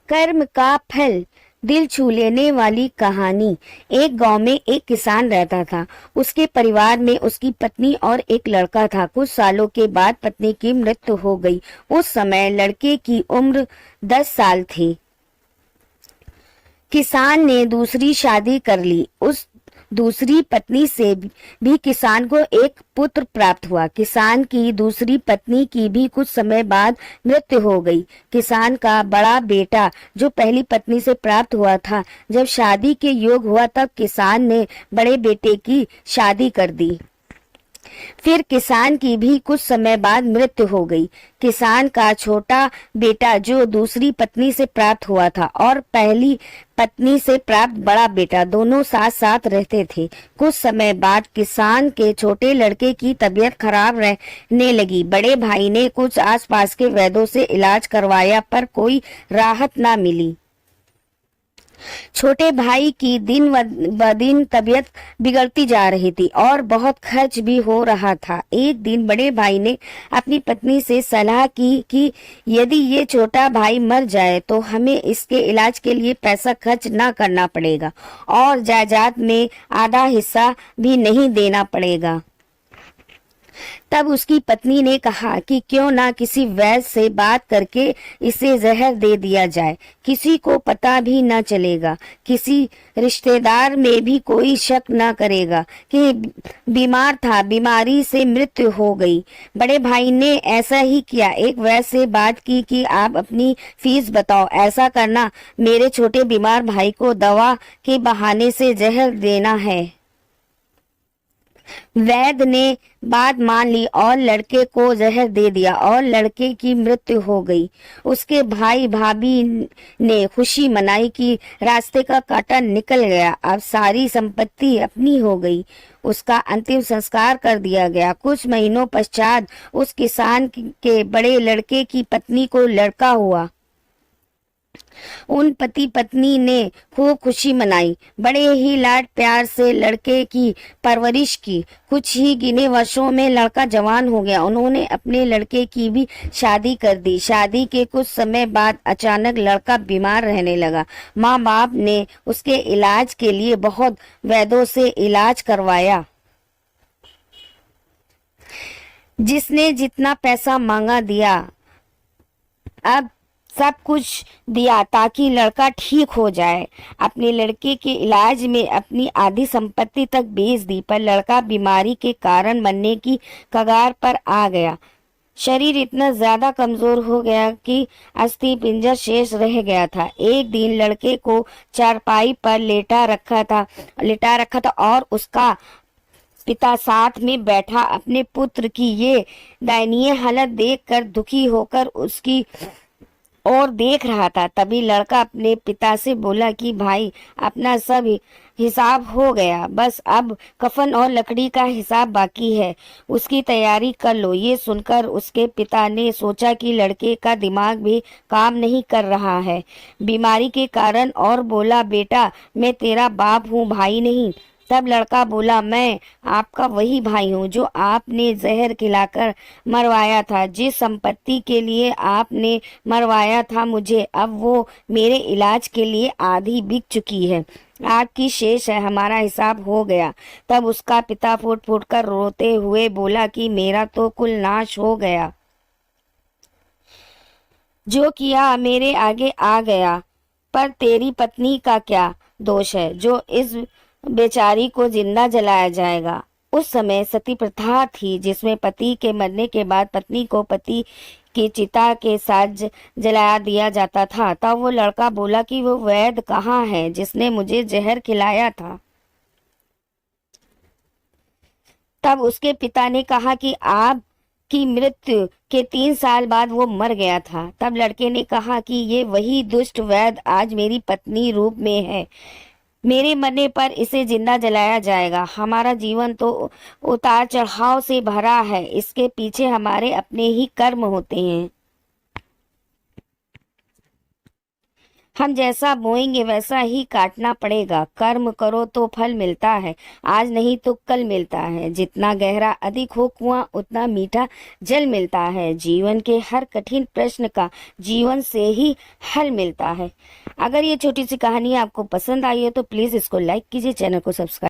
कर्म का फल, दिल छू लेने वाली कहानी। एक गांव में एक किसान रहता था। उसके परिवार में उसकी पत्नी और एक लड़का था। कुछ सालों के बाद पत्नी की मृत्यु हो गई। उस समय लड़के की उम्र 10 साल थी। किसान ने दूसरी शादी कर ली। उस दूसरी पत्नी से भी किसान को एक पुत्र प्राप्त हुआ। किसान की दूसरी पत्नी की भी कुछ समय बाद मृत्यु हो गई। किसान का बड़ा बेटा जो पहली पत्नी से प्राप्त हुआ था, जब शादी के योग हुआ तब किसान ने बड़े बेटे की शादी कर दी। फिर किसान की भी कुछ समय बाद मृत्यु हो गई। किसान का छोटा बेटा जो दूसरी पत्नी से प्राप्त हुआ था और पहली पत्नी से प्राप्त बड़ा बेटा दोनों साथ साथ रहते थे। कुछ समय बाद किसान के छोटे लड़के की तबीयत खराब रहने लगी। बड़े भाई ने कुछ आसपास के वैद्यों से इलाज करवाया पर कोई राहत ना मिली। छोटे भाई की दिन ब दिन तबीयत बिगड़ती जा रही थी और बहुत खर्च भी हो रहा था। एक दिन बड़े भाई ने अपनी पत्नी से सलाह की कि यदि ये छोटा भाई मर जाए तो हमें इसके इलाज के लिए पैसा खर्च ना करना पड़ेगा और जायदाद में आधा हिस्सा भी नहीं देना पड़ेगा। तब उसकी पत्नी ने कहा कि क्यों ना किसी वैद्य से बात करके इसे जहर दे दिया जाए। किसी को पता भी न चलेगा, किसी रिश्तेदार में भी कोई शक न करेगा कि बीमार था, बीमारी से मृत्यु हो गई। बड़े भाई ने ऐसा ही किया। एक वैद्य से बात की कि आप अपनी फीस बताओ, ऐसा करना, मेरे छोटे बीमार भाई को दवा के बहाने से जहर देना है। वैद्य ने बात मान ली और लड़के को जहर दे दिया और लड़के की मृत्यु हो गई। उसके भाई भाभी ने खुशी मनाई कि रास्ते का कांटा निकल गया, अब सारी संपत्ति अपनी हो गई। उसका अंतिम संस्कार कर दिया गया। कुछ महीनों पश्चात उस किसान के बड़े लड़के की पत्नी को लड़का हुआ। उन पति पत्नी ने खूब खुशी मनाई, बड़े ही लाड प्यार से लड़के की परवरिश की। कुछ ही गिने वर्षों में लड़का जवान हो गया। उन्होंने अपने लड़के की भी शादी कर दी। शादी के कुछ समय बाद अचानक लड़का बीमार रहने लगा। माँ बाप ने उसके इलाज के लिए बहुत वैद्यों से इलाज करवाया। जिसने जितना पैसा मांगा दिया। अब सब कुछ दिया ताकि लड़का ठीक हो जाए। अपने लड़के के इलाज में अपनी आधी संपत्ति तक बेच दी, पर लड़का बीमारी के कारण मरने की कगार पर आ गया। शरीर इतना ज्यादा कमजोर हो गया कि अस्थि पिंजर शेष रह गया था। एक दिन लड़के को चारपाई पर लेटा रखा था और उसका पिता साथ में बैठा अपने पुत्र की ये दयनीय हालत देखकर दुखी होकर उसकी और देख रहा था। तभी लड़का अपने पिता से बोला कि भाई, अपना सब हिसाब हो गया, बस अब कफन और लकड़ी का हिसाब बाकी है, उसकी तैयारी कर लो। ये सुनकर उसके पिता ने सोचा कि लड़के का दिमाग भी काम नहीं कर रहा है बीमारी के कारण, और बोला, बेटा, मैं तेरा बाप हूँ, भाई नहीं। तब लड़का बोला, मैं आपका वही भाई हूँ जो आपने जहर खिलाकर मरवाया था। जिस संपत्ति के लिए आपने मरवाया था मुझे, अब वो मेरे इलाज के लिए आधी बिक चुकी है, आपकी शेष है, हमारा हिसाब हो गया। तब उसका पिता फूट फूट कर रोते हुए बोला कि मेरा तो कुल नाश हो गया, जो किया मेरे आगे आ गया, पर तेरी पत्नी का क्या दोष है जो इस बेचारी को जिंदा जलाया जाएगा। उस समय सती प्रथा थी जिसमें पति के मरने के बाद पत्नी को पति की चिता के साथ जलाया दिया जाता था। तब वो लड़का बोला कि वो वैद्य कहाँ है जिसने मुझे जहर खिलाया था। तब उसके पिता ने कहा कि आप की मृत्यु के 3 साल बाद वो मर गया था। तब लड़के ने कहा कि ये वही दुष्ट वैद्य आज मेरी पत्नी रूप में है, मेरे मरने पर इसे जिंदा जलाया जाएगा। हमारा जीवन तो उतार चढ़ाव से भरा है, इसके पीछे हमारे अपने ही कर्म होते हैं। हम जैसा बोएंगे वैसा ही काटना पड़ेगा। कर्म करो तो फल मिलता है, आज नहीं तो कल मिलता है। जितना गहरा अधिक हो कुआं उतना मीठा जल मिलता है। जीवन के हर कठिन प्रश्न का जीवन से ही हल मिलता है। अगर ये छोटी सी कहानी आपको पसंद आई है तो प्लीज इसको लाइक कीजिए, चैनल को सब्सक्राइब